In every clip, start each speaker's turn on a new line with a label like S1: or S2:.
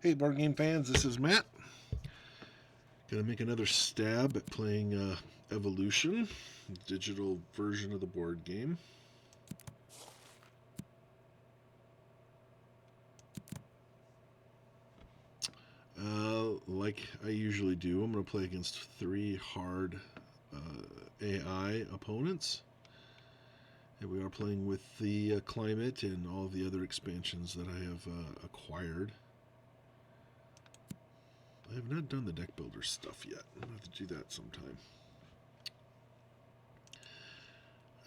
S1: Hey, board game fans, this is Matt. Gonna make another stab at playing Evolution, digital version of the board game. Like I usually do, I'm gonna play against three hard AI opponents, and we are playing with the climate and all the other expansions that I have acquired. I have not done the deck builder stuff yet. I'm gonna have to do that sometime.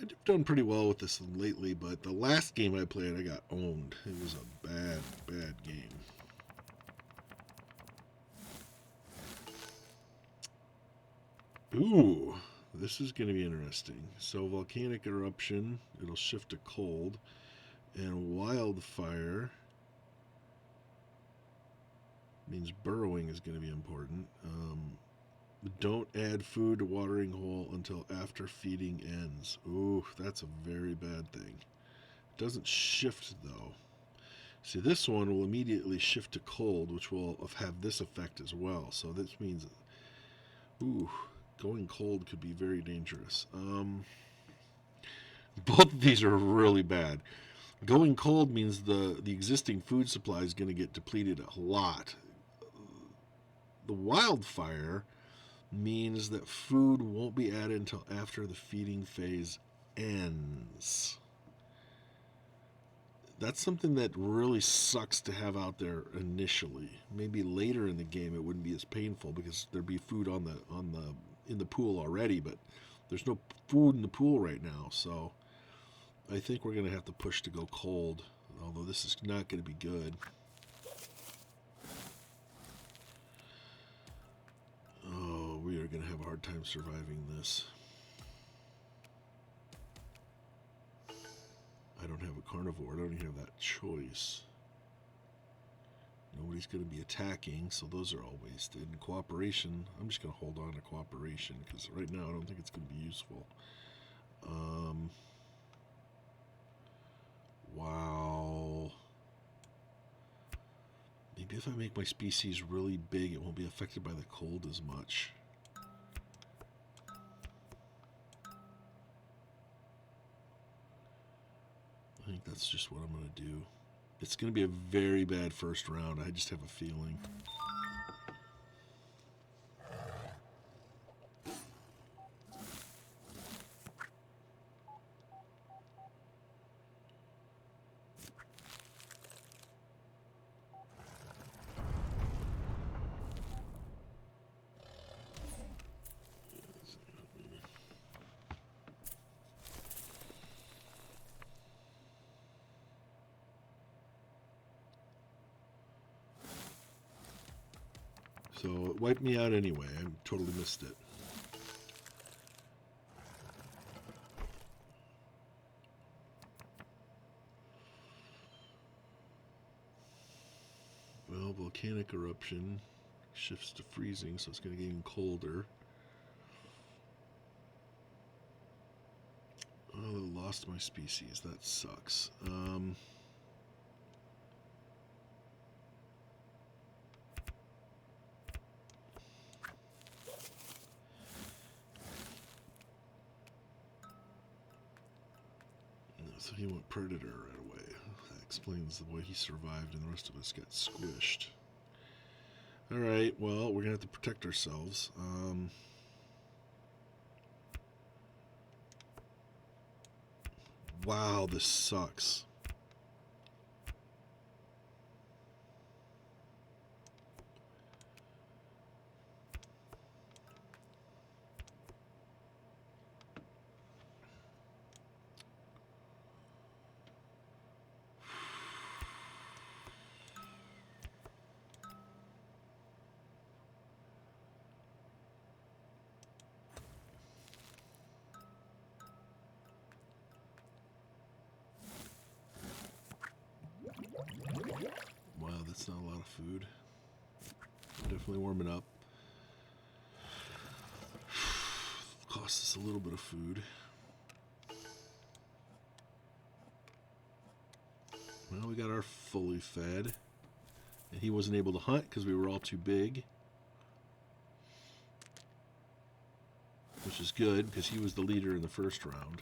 S1: I've done pretty well with this lately, but the last game I played, I got owned. It was a bad, bad game. Ooh, this is going to be interesting. So, volcanic eruption, it'll shift to cold, and wildfire means burrowing is going to be important. Don't add food to watering hole until after feeding ends. Ooh, that's a very bad thing. It doesn't shift though. See, this one will immediately shift to cold, which will have this effect as well. So this means, ooh, going cold could be very dangerous. Both of these are really bad. Going cold means the existing food supply is going to get depleted a lot. The wildfire means that food won't be added until after the feeding phase ends. That's something that really sucks to have out there initially. Maybe later in the game it wouldn't be as painful because there'd be food on the in the pool already, but there's no food in the pool right now. So I think we're going to have to push to go cold, although this is not going to be good. Oh, we are going to have a hard time surviving this. I don't have a carnivore. I don't even have that choice. Nobody's going to be attacking, so those are all wasted. And cooperation, I'm just going to hold on to cooperation because right now I don't think it's going to be useful. Wow. Maybe if I make my species really big, it won't be affected by the cold as much. I think that's just what I'm going to do. It's going to be a very bad first round. I just have a feeling. So it wiped me out anyway. I totally missed it. Well, volcanic eruption shifts to freezing, so it's going to get even colder. Oh, I lost my species. That sucks. So he went predator right away. That explains the way he survived and the rest of us got squished. Alright, well, we're going to have to protect ourselves. Wow, this sucks. Wow, that's not a lot of food. Definitely warming up. Costs us a little bit of food. Well, we got our fully fed. And He wasn't able to hunt because we were all too big, which is good because he was the leader in the first round.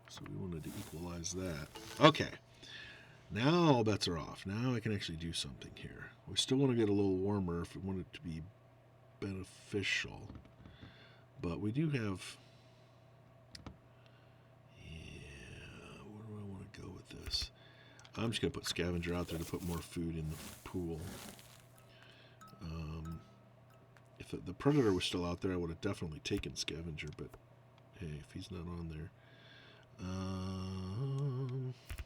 S1: So we wanted to equalize that. Okay. Now all bets are off. Now I can actually do something here. We still want to get a little warmer if we want it to be beneficial. But we do have... Yeah, where do I want to go with this? I'm just going to put Scavenger out there to put more food in the pool. If the Predator was still out there, I would have definitely taken Scavenger, but hey, if he's not on there...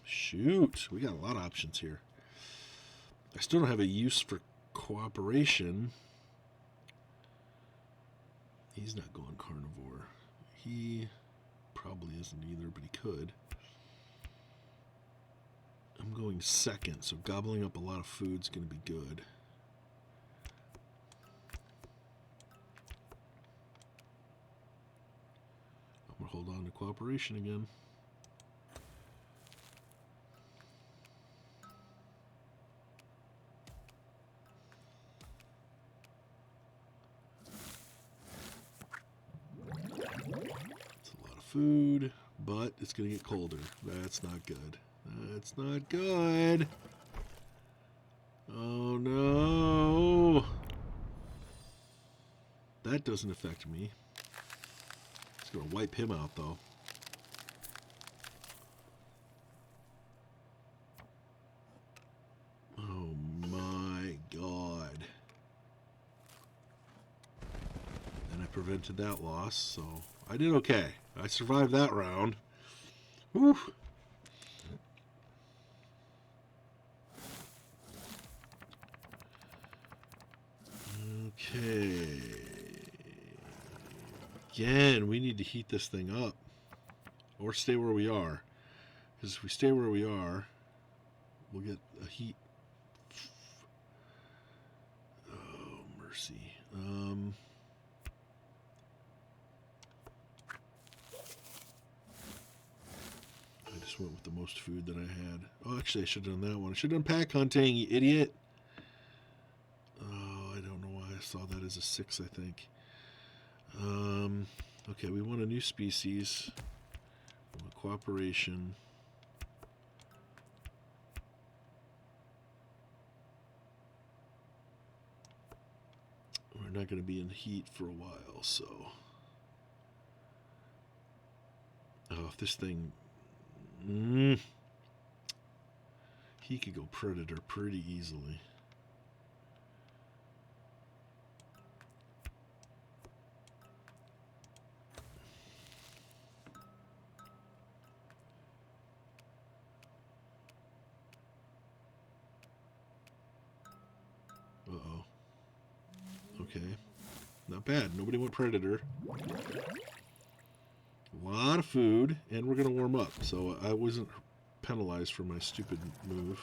S1: shoot, we got a lot of options here. I still don't have a use for cooperation. He's not going carnivore. He probably isn't either, but he could. I'm going second, so gobbling up a lot of food is going to be good. I'm going to hold on to cooperation again. Food, but it's going to get colder. That's not good. That's not good. Oh no. That doesn't affect me. It's going to wipe him out though. Oh my god. And I prevented that loss, so I did okay. I survived that round. Whew. Okay. Again, we need to heat this thing up. Or stay where we are. Because if we stay where we are, we'll get a heat. Oh, mercy. Went with the most food that I had. Oh, actually, I should have done that one. I should have done pack hunting, you idiot. Oh, I don't know why I saw that as a 6, I think. Okay, we want a new species. We want cooperation. We're not going to be in heat for a while, so... Oh, if this thing... He could go Predator pretty easily. Uh-oh. Okay. Not bad. Nobody went Predator. A lot of food, and we're going to warm up, so I wasn't penalized for my stupid move.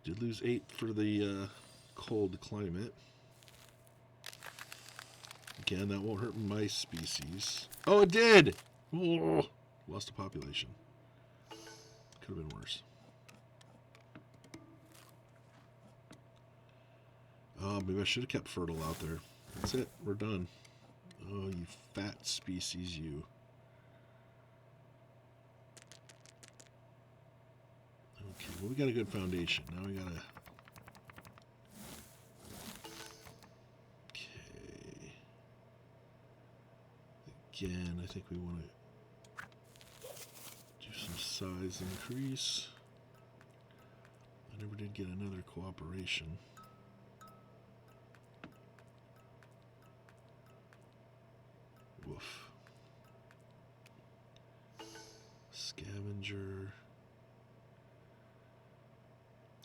S1: Did lose 8 for the cold climate. Again, that won't hurt my species. Oh, it did! Oh, lost a population. Could have been worse. Oh, maybe I should have kept Fertile out there. That's it. We're done. Oh, you fat species, you. Okay, well, we got a good foundation. Now we gotta... Okay. Again, I think we want to do some size increase. I never did get another cooperation. Woof. Scavenger.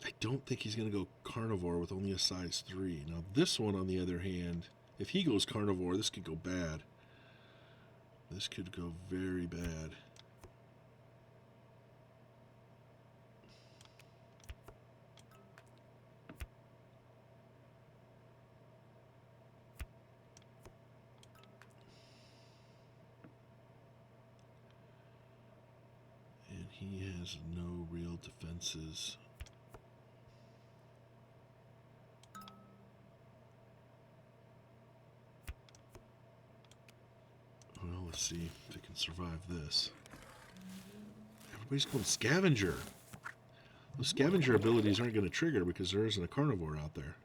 S1: I don't think he's going to go carnivore with only a size 3. Now this one, on the other hand, if he goes carnivore, this could go bad. This could go very bad. He has no real defenses. let's see if they can survive this. Everybody's going scavenger. Those scavenger abilities aren't going to trigger because there isn't a carnivore out there.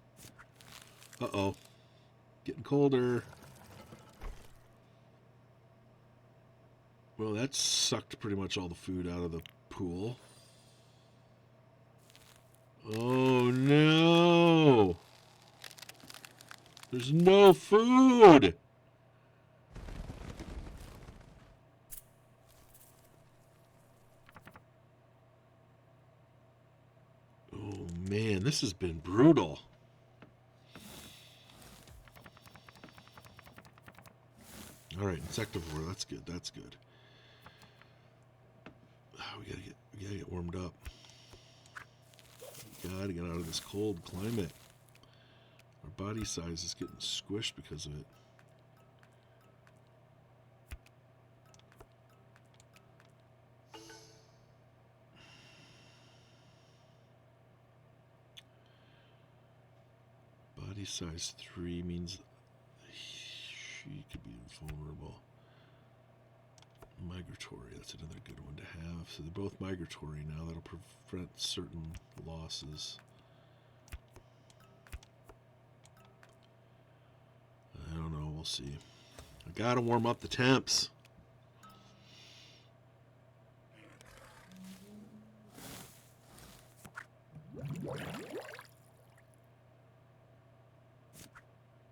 S1: Uh-oh. Getting colder. Well, that sucked pretty much all the food out of the pool. Oh, no. There's no food. Oh, man, this has been brutal. All right, insectivore. That's good. That's good. We gotta get warmed up. Gotta get out of this cold climate. Our body size is getting squished because of it. Body size 3 means she could be vulnerable. Migratory, that's another good one to have. So they're both migratory now. That'll prevent certain losses. I don't know, we'll see. I gotta warm up the temps.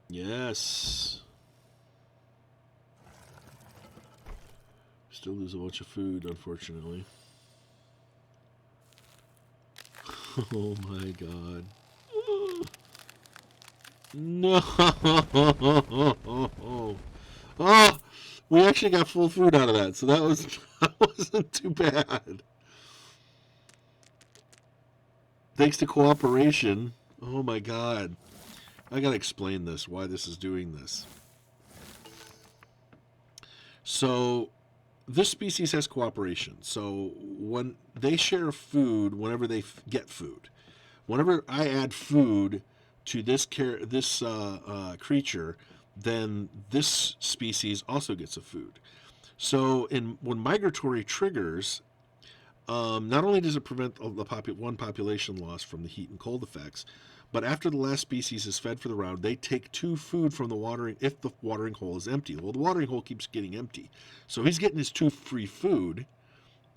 S1: Yes. Still lose a bunch of food, unfortunately. Oh my god. No! Oh! We actually got full food out of that, so that wasn't too bad. Thanks to cooperation. Oh my god. I gotta explain this, why this is doing this. So, this species has cooperation. So, when they share food, whenever they get food, whenever I add food to this creature, then this species also gets a food. So, when migratory triggers, not only does it prevent one population loss from the heat and cold effects, but after the last species is fed for the round, they take 2 food from the watering if the watering hole is empty. Well, the watering hole keeps getting empty. So he's getting his 2 free food,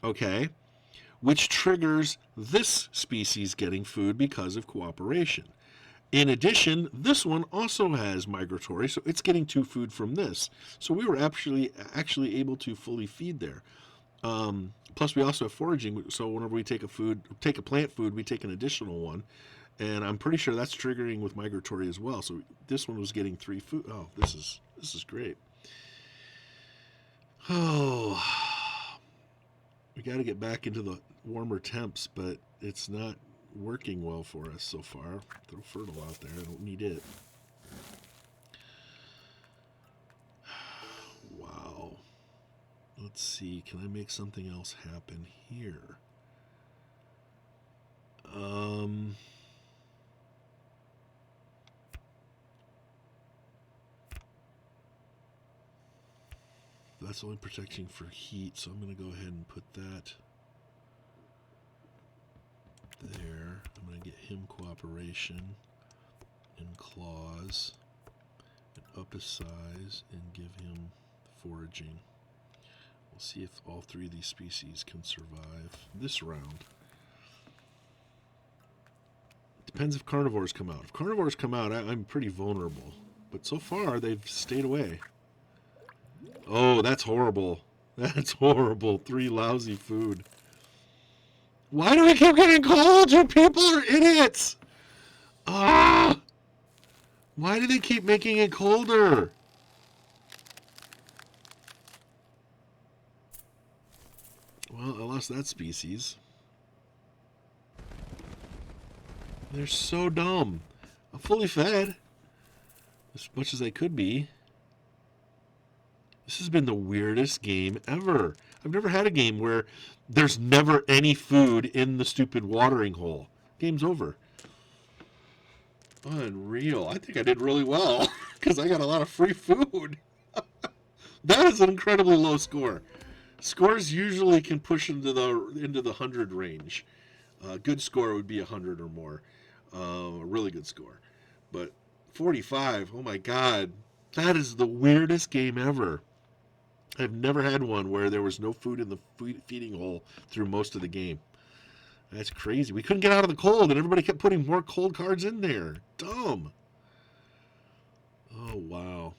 S1: okay, which triggers this species getting food because of cooperation. In addition, this one also has migratory, so it's getting 2 food from this. So we were actually able to fully feed there. Plus, we also have foraging, so whenever we take a plant food, we take an additional one. And I'm pretty sure that's triggering with migratory as well. So this one was getting 3 food. Oh, this is great. Oh, we got to get back into the warmer temps, but it's not working well for us so far. Throw fertile out there. I don't need it. Wow. Let's see. Can I make something else happen here? That's only protecting for heat, so I'm going to go ahead and put that there. I'm going to get him cooperation and claws and up his size and give him foraging. We'll see if all 3 of these species can survive this round. Depends if carnivores come out. If carnivores come out, I'm pretty vulnerable. But so far, they've stayed away. Oh, that's horrible. That's horrible. 3 lousy food. Why do we keep getting cold? You people are idiots. Ah! Why do they keep making it colder? Well, I lost that species. They're so dumb. I'm fully fed. As much as I could be. This has been the weirdest game ever. I've never had a game where there's never any food in the stupid watering hole. Game's over. Unreal. I think I did really well because I got a lot of free food. That is an incredibly low score. Scores usually can push into the 100 range. A good score would be 100 or more. A really good score. But 45, oh my god. That is the weirdest game ever. I've never had one where there was no food in the feeding hole through most of the game. That's crazy. We couldn't get out of the cold, and everybody kept putting more cold cards in there. Dumb. Oh, wow.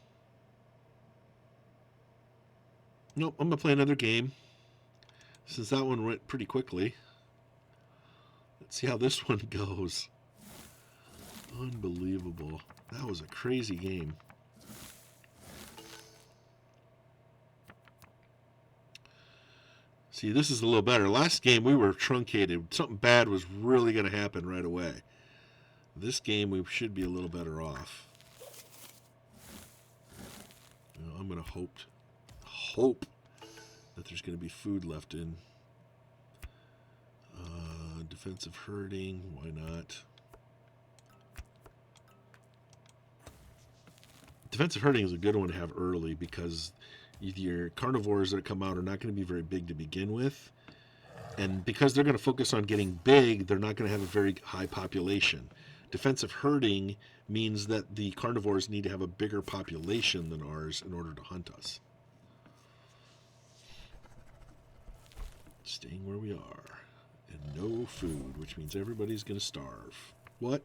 S1: Nope, I'm going to play another game. Since that one went pretty quickly. Let's see how this one goes. Unbelievable. That was a crazy game. See, this is a little better. Last game we were truncated. Something bad was really going to happen right away. This game we should be a little better off. You know, I'm going to hope that there's going to be food left in. Defensive herding, why not? Defensive herding is a good one to have early because your carnivores that come out are not going to be very big to begin with. And because they're going to focus on getting big, they're not going to have a very high population. Defensive herding means that the carnivores need to have a bigger population than ours in order to hunt us. Staying where we are. And no food, which means everybody's going to starve. What?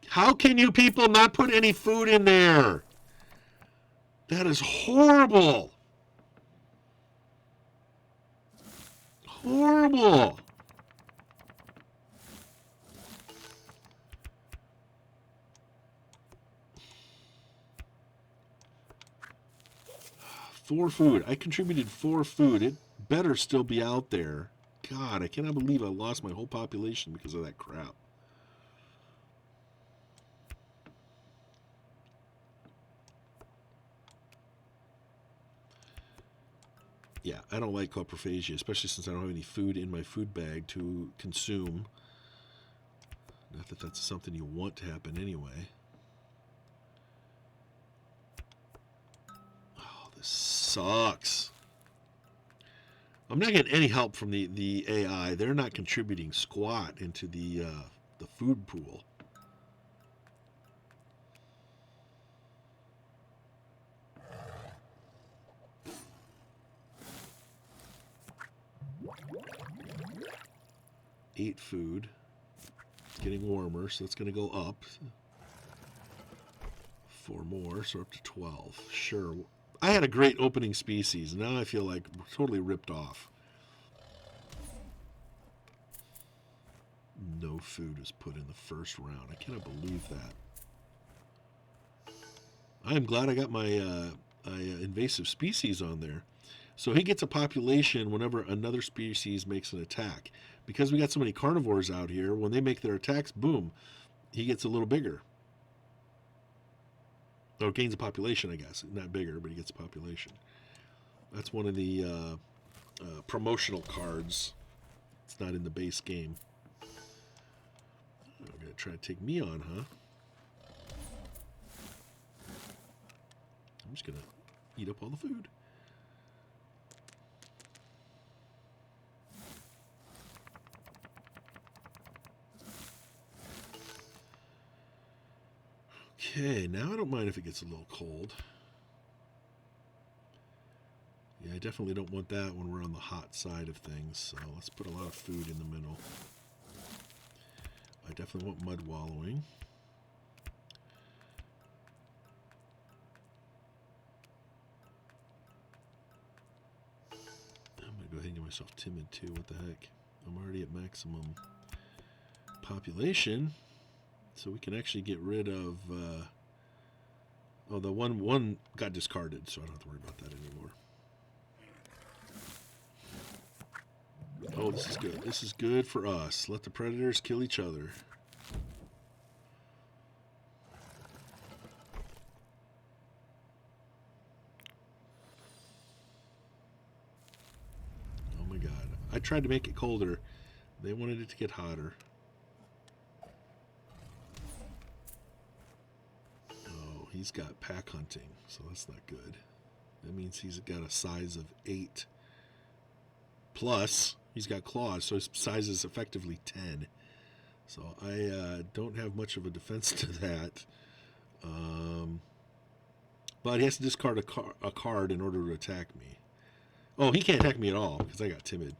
S1: How can you people not put any food in there? That is horrible. Horrible. Four food. I contributed 4 food. It better still be out there. God, I cannot believe I lost my whole population because of that crap. Yeah, I don't like coprophagia, especially since I don't have any food in my food bag to consume. Not that that's something you want to happen anyway. Oh, this sucks. I'm not getting any help from the AI. They're not contributing squat into the food pool. Eight food. It's getting warmer, so it's going to go up. 4 more, so up to 12. Sure. I had a great opening species. Now I feel like we're totally ripped off. No food is put in the first round. I cannot believe that. I am glad I got my invasive species on there. So he gets a population whenever another species makes an attack. Because we got so many carnivores out here, when they make their attacks, boom, he gets a little bigger. Or gains a population, I guess. Not bigger, but he gets a population. That's one of the promotional cards. It's not in the base game. I'm going to try to take me on, huh? I'm just going to eat up all the food. Okay, now I don't mind if it gets a little cold. Yeah, I definitely don't want that when we're on the hot side of things, so let's put a lot of food in the middle. I definitely want mud wallowing. I'm going to go ahead and get myself timid too, what the heck. I'm already at maximum population. So we can actually get rid of, oh, the one got discarded, so I don't have to worry about that anymore. Oh, this is good. This is good for us. Let the predators kill each other. Oh my god. I tried to make it colder. They wanted it to get hotter. He's got pack hunting, so that's not good. That means he's got a size of 8. Plus, he's got claws, so his size is effectively 10. So I don't have much of a defense to that. But he has to discard a card in order to attack me. Oh, he can't attack me at all because I got timid.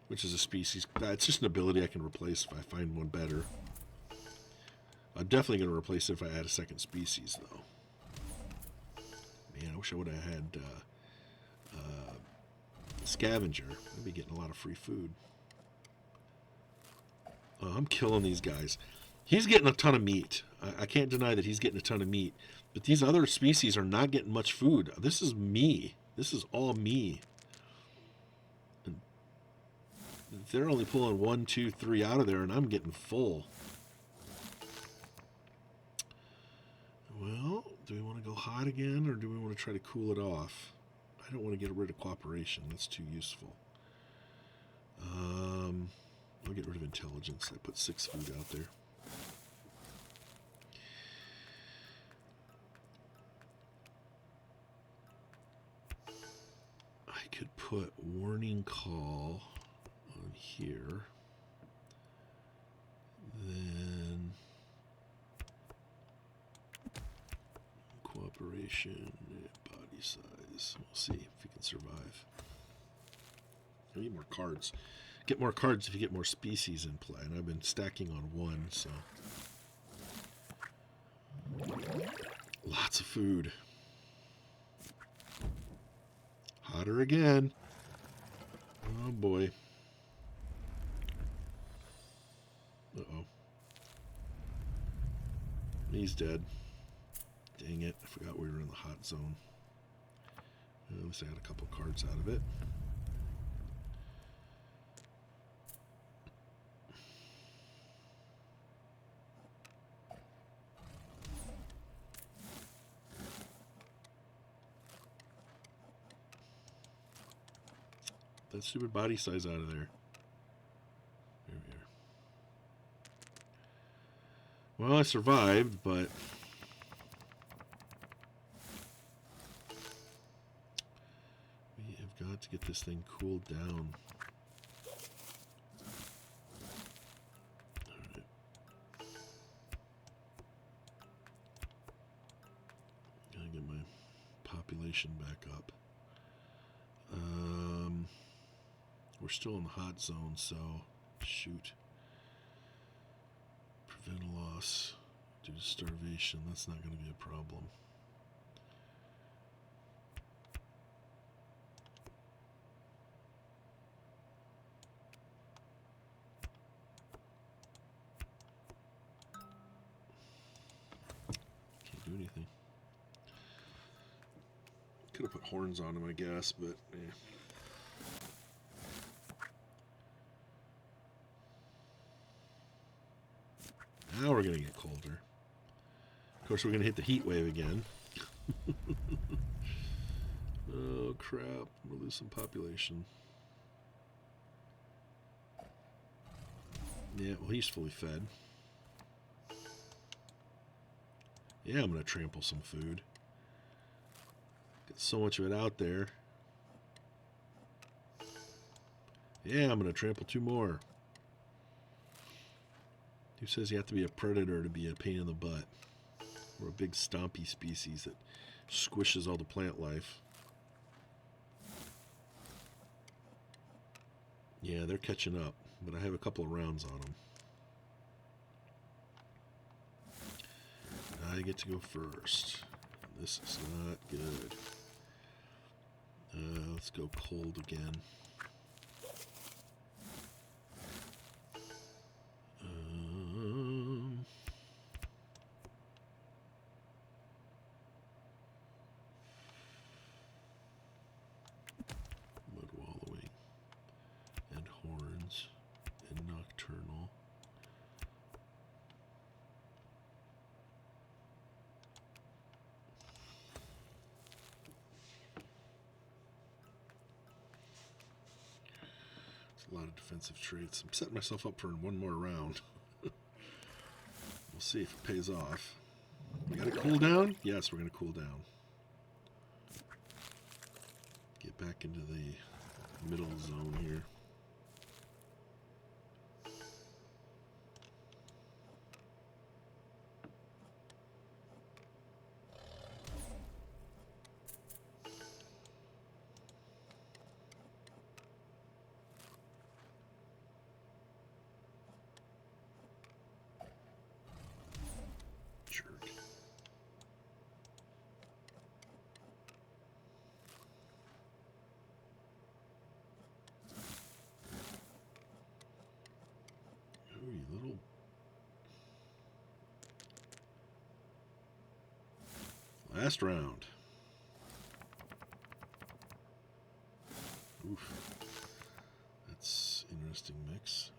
S1: Which is a species. It's just an ability I can replace if I find one better. I'm definitely going to replace it if I add a second species, though. Man, I wish I would have had Scavenger. I'd be getting a lot of free food. Oh, I'm killing these guys. He's getting a ton of meat. I can't deny that he's getting a ton of meat. But these other species are not getting much food. This is me. This is all me. And they're only pulling 1, 2, 3 out of there, and I'm getting full. Well, do we want to go hot again, or do we want to try to cool it off? I don't want to get rid of cooperation. That's too useful. I'll get rid of intelligence. I put 6 food out there. I could put warning call on here. Then cooperation, body size. We'll see if we can survive. I need more cards. Get more cards if you get more species in play, and I've been stacking on 1, so. Lots of food. Hotter again. Oh boy. Uh-oh. He's dead. Dang it. I forgot we were in the hot zone. At least I got a couple cards out of it. That stupid body size out of there. There we are. Well, I survived, but we have got to get this thing cooled down. Alright. Gotta get my population back up. We're still in the hot zone, so shoot. Prevent a loss due to starvation. That's not going to be a problem. Can't do anything. Could have put horns on him, I guess, but eh. Now we're going to get colder. Of course, we're going to hit the heat wave again. Oh, crap. We'll lose some population. Yeah, well, he's fully fed. Yeah, I'm going to trample some food. Got so much of it out there. Yeah, I'm going to trample 2 more. Who says you have to be a predator to be a pain in the butt? We're a big stompy species that squishes all the plant life. Yeah, they're catching up, but I have a couple of rounds on them. I get to go first. This is not good. Let's go cold again. Mud wallowing and horns and nocturnal. A lot of defensive traits. I'm setting myself up for 1 more round. We'll see if it pays off. We got to cool down? Yes, we're going to cool down. Get back into the middle zone here. Last round. Oof. That's an interesting mix.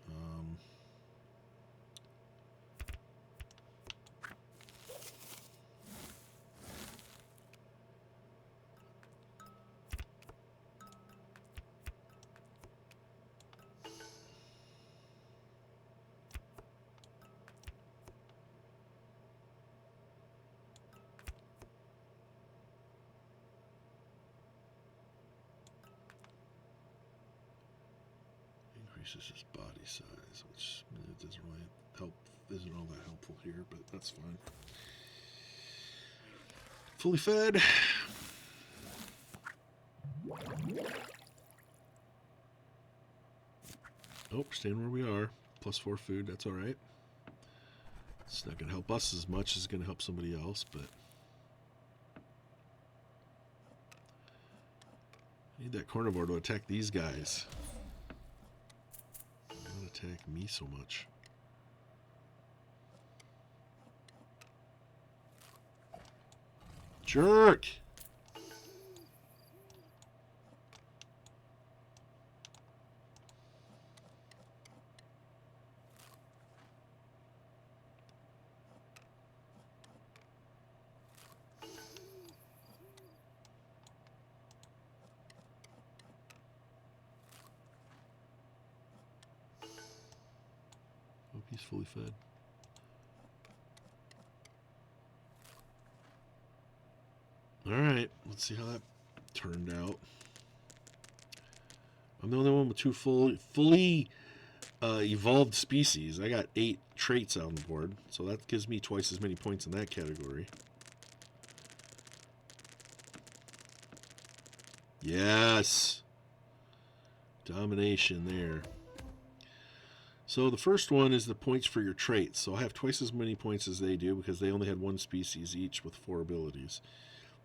S1: Increases his body size, which doesn't really help, isn't all that helpful here, but that's fine. Fully fed. Oh, staying where we are. +4 food, that's alright. It's not going to help us as much as it's going to help somebody else, but I need that carnivore to attack these guys. Not attack me so much. Jerk! Hope he's fully fed. Alright, let's see how that turned out. I'm the only one with 2 fully evolved species. I got 8 traits on the board, so that gives me twice as many points in that category. Yes! Domination there. So the first one is the points for your traits. So I have twice as many points as they do because they only had 1 species each with 4 abilities.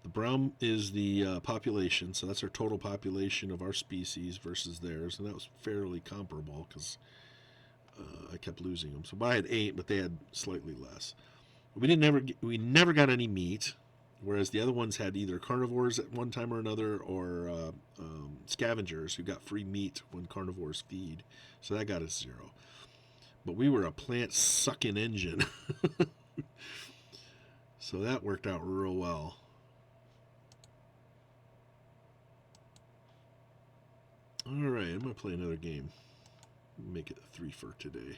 S1: The brown is the population, so that's our total population of our species versus theirs, and that was fairly comparable because I kept losing them. So I had 8, but they had slightly less. We never got any meat, whereas the other ones had either carnivores at one time or another, or scavengers who got free meat when carnivores feed. So that got us 0. But we were a plant-sucking engine, so that worked out real well. Alright, I'm going to play another game. Make it a 3 for today.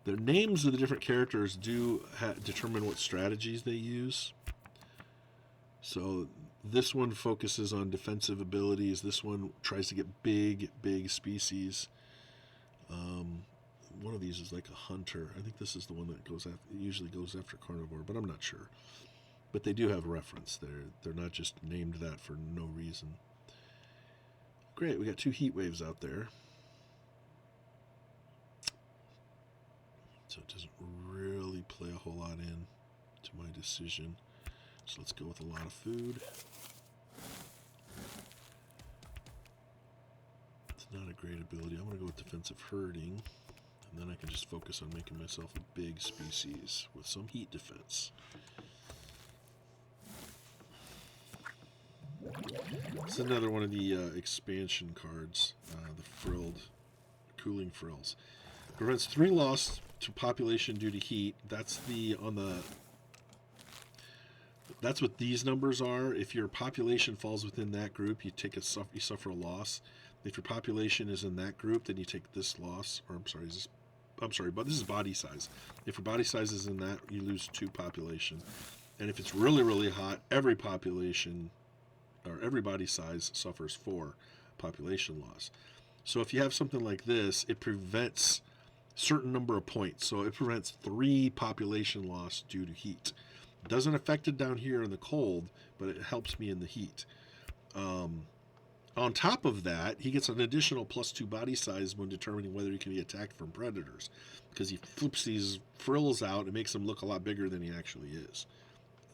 S1: The names of the different characters do determine what strategies they use. So this one focuses on defensive abilities. This one tries to get big species. One of these is like a hunter. I think this is the one that usually goes after carnivore, but I'm not sure. But they do have reference. They're not just named that for no reason. Great, we got 2 heat waves out there. So it doesn't really play a whole lot in to my decision. So let's go with a lot of food. It's not a great ability. I'm going to go with defensive herding. And then I can just focus on making myself a big species with some heat defense. This is another one of the expansion cards, the cooling frills. Prevents 3 loss to population due to heat. That's that's what these numbers are. If your population falls within that group, you suffer a loss. If your population is in that group, then you take this loss, or I'm sorry, is this I'm sorry, but this is body size. If your body size is in that, you lose 2 population. And if it's really, really hot, every population or every body size suffers 4 population loss. So if you have something like this, it prevents certain number of points. So it prevents 3 population loss due to heat. It doesn't affect it down here in the cold, but it helps me in the heat. On top of that, he gets an additional +2 body size when determining whether he can be attacked from predators, because he flips these frills out and makes him look a lot bigger than he actually is.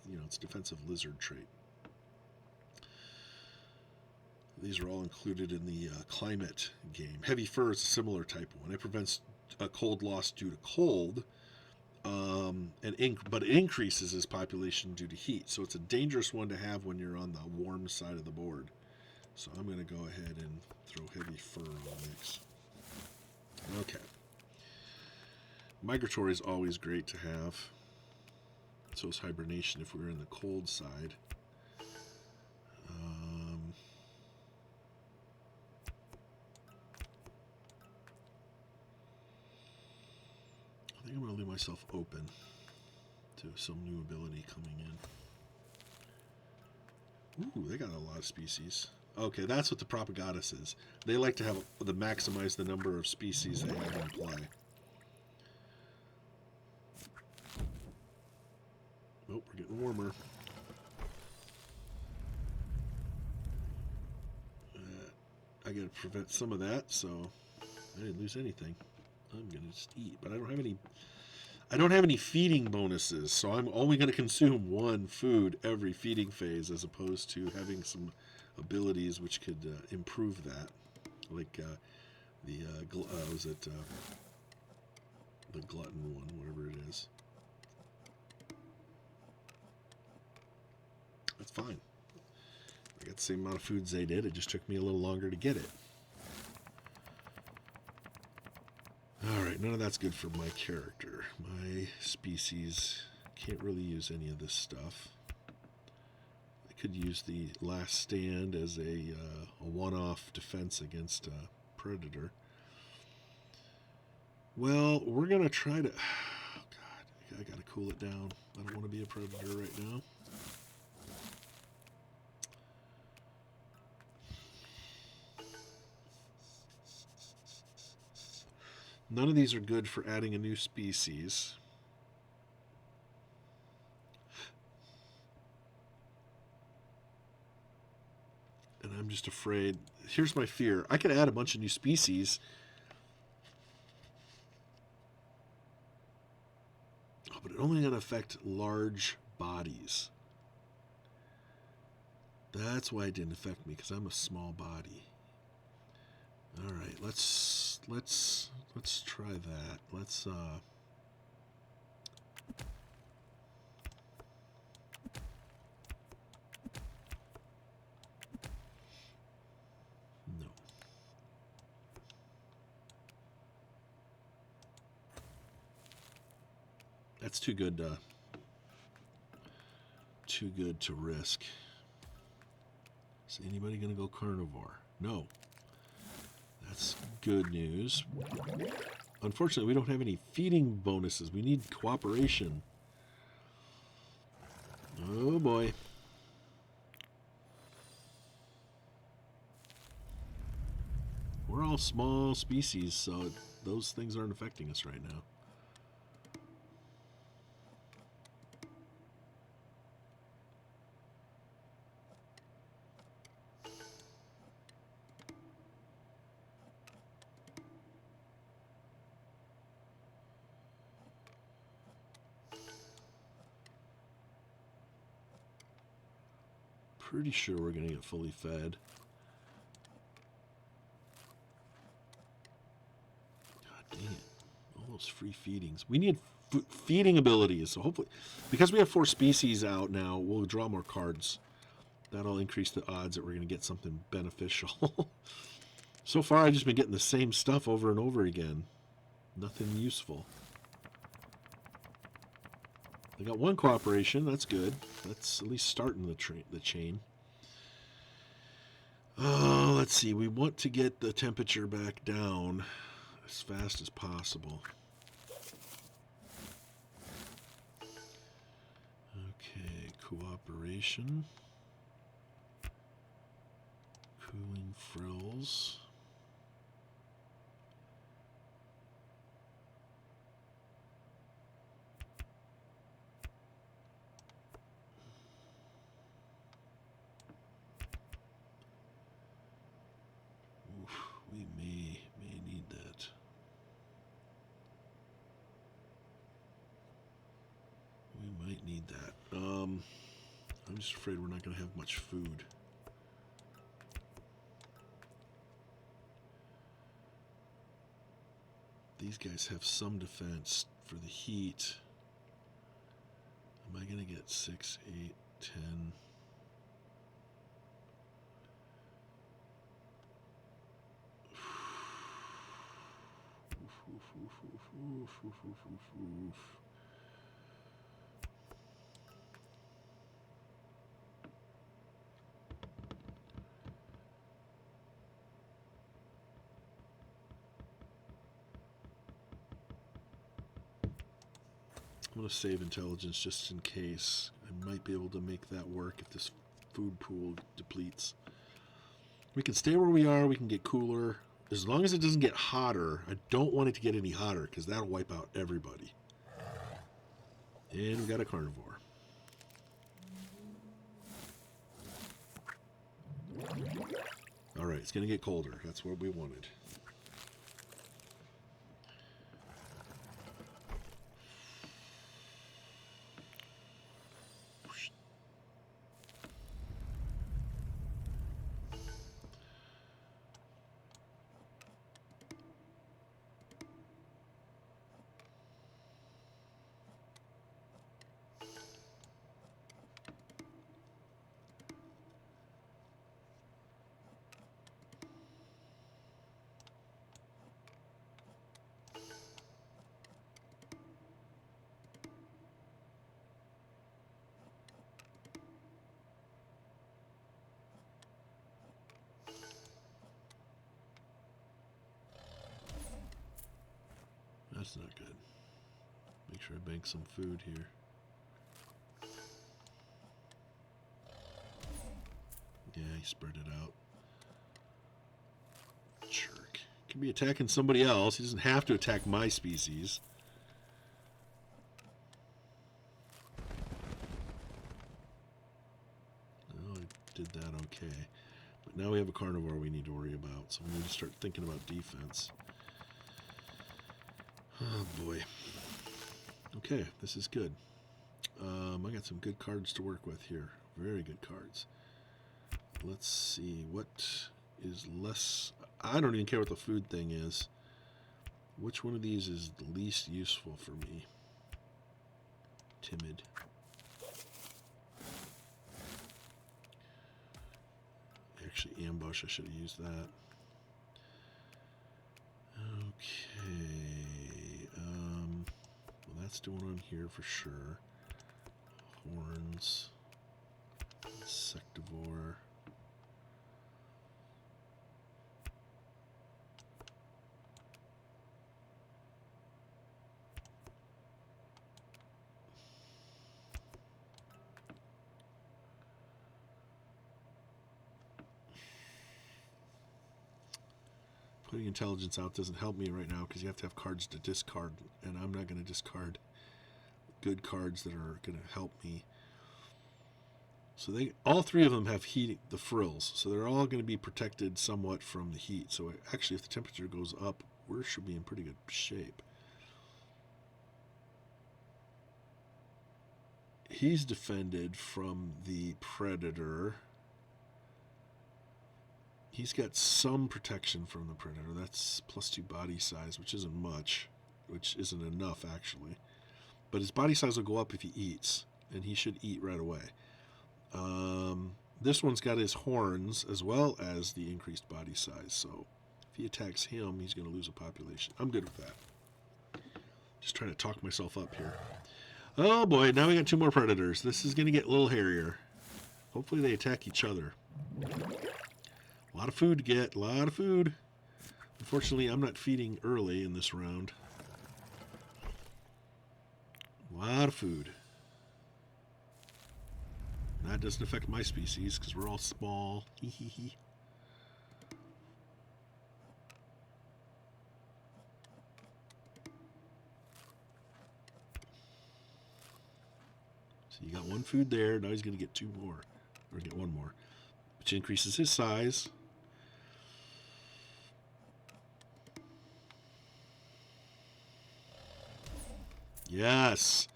S1: You know, it's defensive lizard trait. These are all included in the climate game. Heavy fur is a similar type of one. It prevents a cold loss due to cold, but it increases his population due to heat. So it's a dangerous one to have when you're on the warm side of the board. So I'm going to go ahead and throw heavy fur on the mix. Okay. Migratory is always great to have. So is hibernation if we were in the cold side. I think I'm going to leave myself open to some new ability coming in. Ooh, they got a lot of species. Okay, that's what the Propagatus is. They like to have maximize the number of species they have in play. Oh, we're getting warmer. I got to prevent some of that, so I didn't lose anything. I'm gonna just eat, but I don't have any feeding bonuses, so I'm only going to consume 1 food every feeding phase, as opposed to having some abilities which could improve that, like the glutton one, whatever it is. That's fine. I got the same amount of foods they did. It just took me a little longer to get it. Alright, none of that's good for my character. My species can't really use any of this stuff. I could use the last stand as a one-off defense against a predator. Well, we're going to try to... Oh, God, I got to cool it down. I don't want to be a predator right now. None of these are good for adding a new species. And I'm just afraid. Here's my fear. I could add a bunch of new species. Oh, but it only going to affect large bodies. That's why it didn't affect me, because I'm a small body. All right, let's try that. Let's no. That's too good to risk. Is anybody going to go carnivore? No. That's good news. Unfortunately, we don't have any feeding bonuses. We need cooperation. Oh boy. We're all small species, so those things aren't affecting us right now. Pretty sure we're going to get fully fed. God dang it. All those free feedings. We need feeding abilities. So hopefully, because we have 4 species out now, we'll draw more cards. That'll increase the odds that we're going to get something beneficial. So far, I've just been getting the same stuff over and over again. Nothing useful. I got 1 cooperation. That's good. That's at least starting the chain. Oh, let's see. We want to get the temperature back down as fast as possible. Cooperation. Cooling frills. We may need that. We might need that. I'm just afraid we're not going to have much food. These guys have some defense for the heat. Am I going to get 6, 8, 10? I'm going to save intelligence just in case. I might be able to make that work if this food pool depletes. We can stay where we are. We can get cooler. As long as it doesn't get hotter. I don't want it to get any hotter because that'll wipe out everybody. And we got a carnivore. Alright, it's going to get colder. That's what we wanted. That's not good. Make sure I bank some food here. Yeah, he spread it out. Jerk. Could be attacking somebody else. He doesn't have to attack my species. Oh, I did that okay. But now we have a carnivore we need to worry about, so we need to start thinking about defense. Oh boy. Okay, this is good. I got some good cards to work with here. Very good cards. Let's see what is less. I don't even care what the food thing is. Which one of these is the least useful for me? Timid. Actually, ambush. I should have used that. Okay. Well, that's doing on here for sure. Horns. Insectivore. Putting intelligence out doesn't help me right now because you have to have cards to discard, and I'm not going to discard good cards that are going to help me. So all three of them have heat, the frills, so they're all going to be protected somewhat from the heat. So actually, if the temperature goes up, we should be in pretty good shape. He's defended from the predator. He's got some protection from the predator. That's +2 body size, which isn't much, which isn't enough actually. But his body size will go up if he eats, and he should eat right away. This one's got his horns as well as the increased body size, so if he attacks him, he's going to lose a population. I'm good with that. Just trying to talk myself up here. Oh boy, now we got 2 more predators. This is going to get a little hairier. Hopefully they attack each other. A lot of food to get, a lot of food. Unfortunately, I'm not feeding early in this round. A lot of food. That doesn't affect my species because we're all small. Hee hee hee. So you got one food there. Now he's going to get two more. Or get one more. Which increases his size. Yes!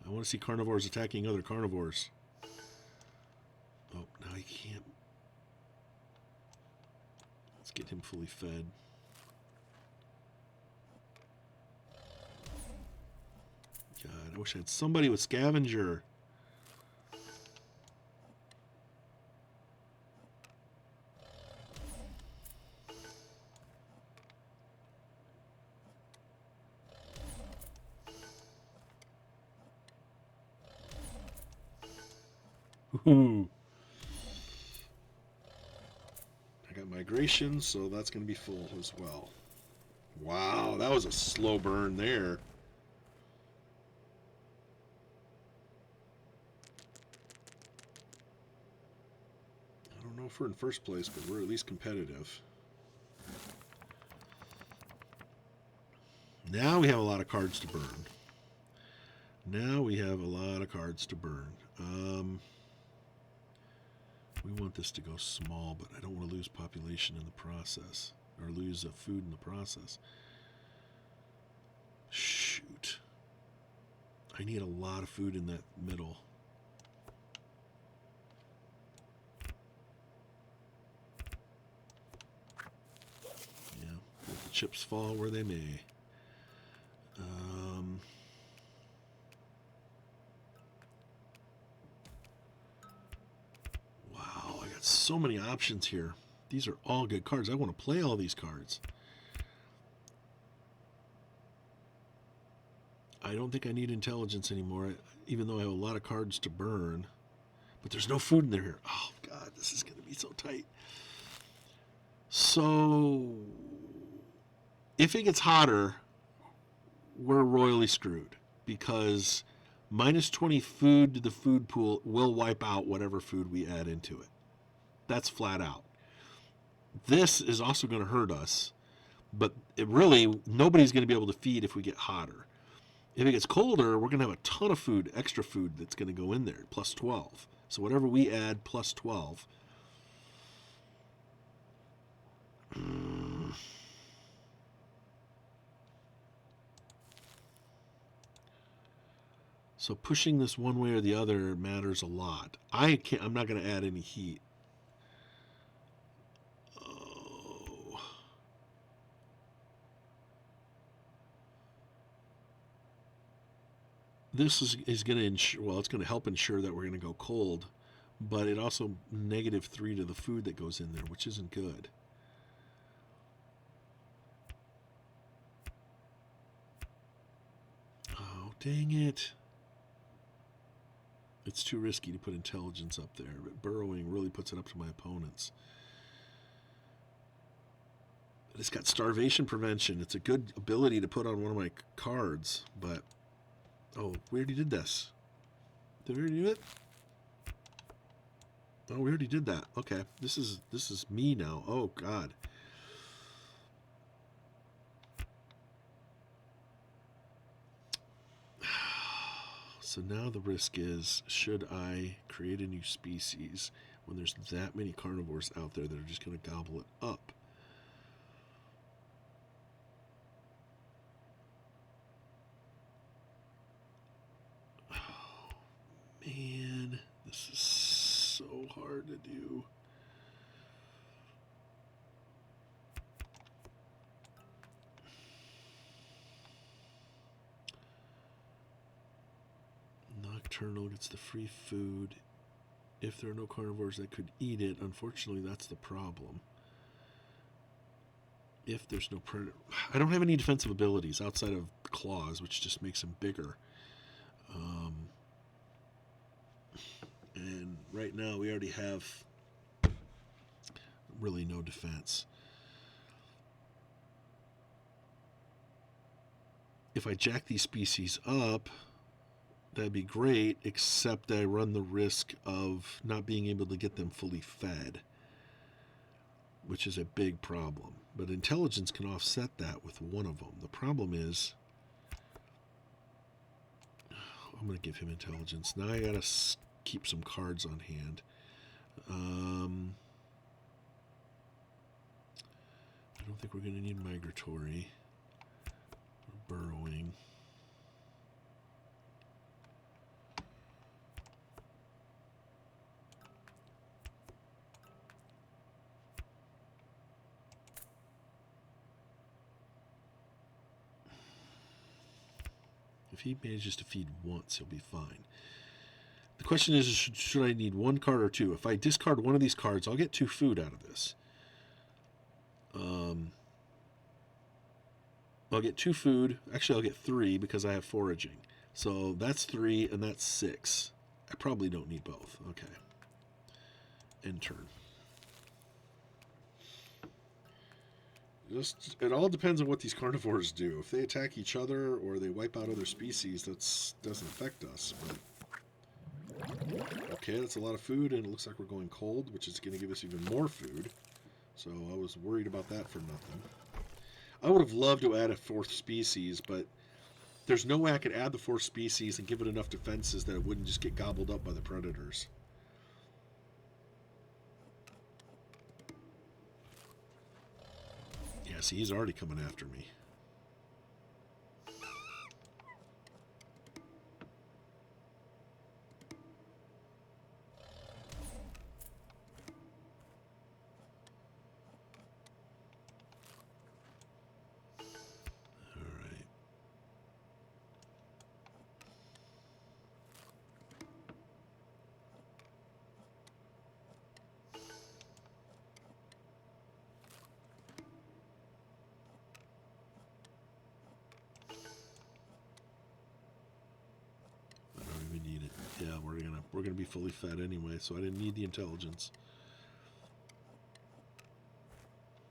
S1: I want to see carnivores attacking other carnivores. Oh, now he can't. Let's get him fully fed. God, I wish I had somebody with scavenger. Ooh. I got migration, so that's going to be full as well. Wow, that was a slow burn there. I don't know if we're in first place, but we're at least competitive. Now we have a lot of cards to burn. Now we have a lot of cards to burn. We want this to go small, but I don't want to lose population in the process. Or lose food in the process. Shoot. I need a lot of food in that middle. Yeah, let the chips fall where they may. Wow, I got so many options here. These are all good cards. I want to play all these cards. I don't think I need intelligence anymore, even though I have a lot of cards to burn. But there's no food in there. Oh, God, this is going to be so tight. So, if it gets hotter, we're royally screwed. Because minus 20 food to the food pool will wipe out whatever food we add into it. That's flat out. This is also going to hurt us. But really, nobody's going to be able to feed if we get hotter. If it gets colder, we're going to have a ton of food, extra food that's going to go in there, plus 12. So whatever we add, plus 12. So pushing this one way or the other matters a lot. I'm not going to add any heat. Oh. This is going to ensure, well, it's going to help ensure that we're going to go cold, but it also -3 to the food that goes in there, which isn't good. Oh, dang it. It's too risky to put intelligence up there, but burrowing really puts it up to my opponents. It's got starvation prevention. It's a good ability to put on one of my cards, but... Oh, we already did this. Did we already do it? Oh, we already did that. Okay, this is me now. Oh, God. So now the risk is, should I create a new species when there's that many carnivores out there that are just going to gobble it up? Oh, man, this is so hard to do. Nocturnal gets the free food if there are no carnivores that could eat it. Unfortunately, that's the problem. If there's no predator, I don't have any defensive abilities outside of claws, which just makes him bigger. And right now we already have really no defense. If I jack these species up, that'd be great, except I run the risk of not being able to get them fully fed, which is a big problem. But intelligence can offset that with one of them. The problem is, I'm going to give him intelligence. Now I got to keep some cards on hand. I don't think we're going to need migratory or burrowing. If he manages to feed once, he'll be fine. The question is, should I need one card or two? If I discard one of these cards, I'll get 2 food out of this. I'll get 2 food. Actually, I'll get 3 because I have foraging. So that's 3 and that's 6. I probably don't need both. Okay. End turn. It all depends on what these carnivores do. If they attack each other or they wipe out other species, that doesn't affect us. But okay, that's a lot of food, and it looks like we're going cold, which is going to give us even more food. So I was worried about that for nothing. I would have loved to add a 4th species, but there's no way I could add the 4th species and give it enough defenses that it wouldn't just get gobbled up by the predators. Yeah, see, he's already coming after me. Yeah, we're gonna be fully fed anyway, so I didn't need the intelligence.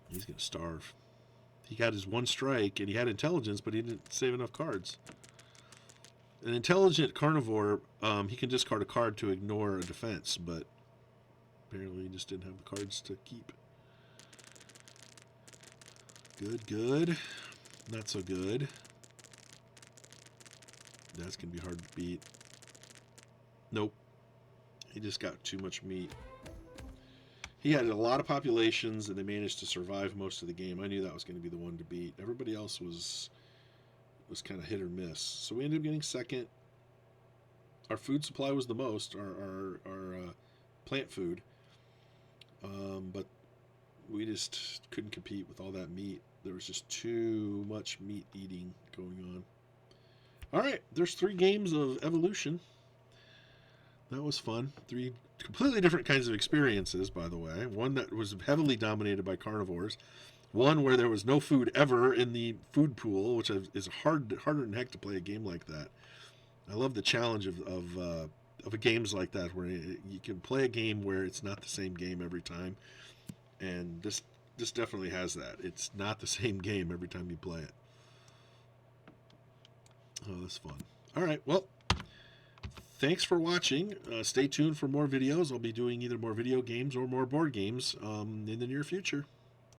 S1: He's gonna starve. He got his 1 strike, and he had intelligence, but he didn't save enough cards. An intelligent carnivore, he can discard a card to ignore a defense, but apparently he just didn't have the cards to keep. Good, good. Not so good. That's gonna be hard to beat. Nope. He just got too much meat. He had a lot of populations, and they managed to survive most of the game. I knew that was going to be the one to beat. Everybody else was kind of hit or miss. So we ended up getting 2nd. Our food supply was the most, our plant food. But we just couldn't compete with all that meat. There was just too much meat eating going on. All right, there's 3 games of Evolution. That was fun. 3 completely different kinds of experiences, by the way. One that was heavily dominated by carnivores. One where there was no food ever in the food pool, which is harder than heck to play a game like that. I love the challenge of games like that, where you can play a game where it's not the same game every time. And this definitely has that. It's not the same game every time you play it. Oh, that's fun. All right, well, thanks for watching. Stay tuned for more videos. I'll be doing either more video games or more board games in the near future.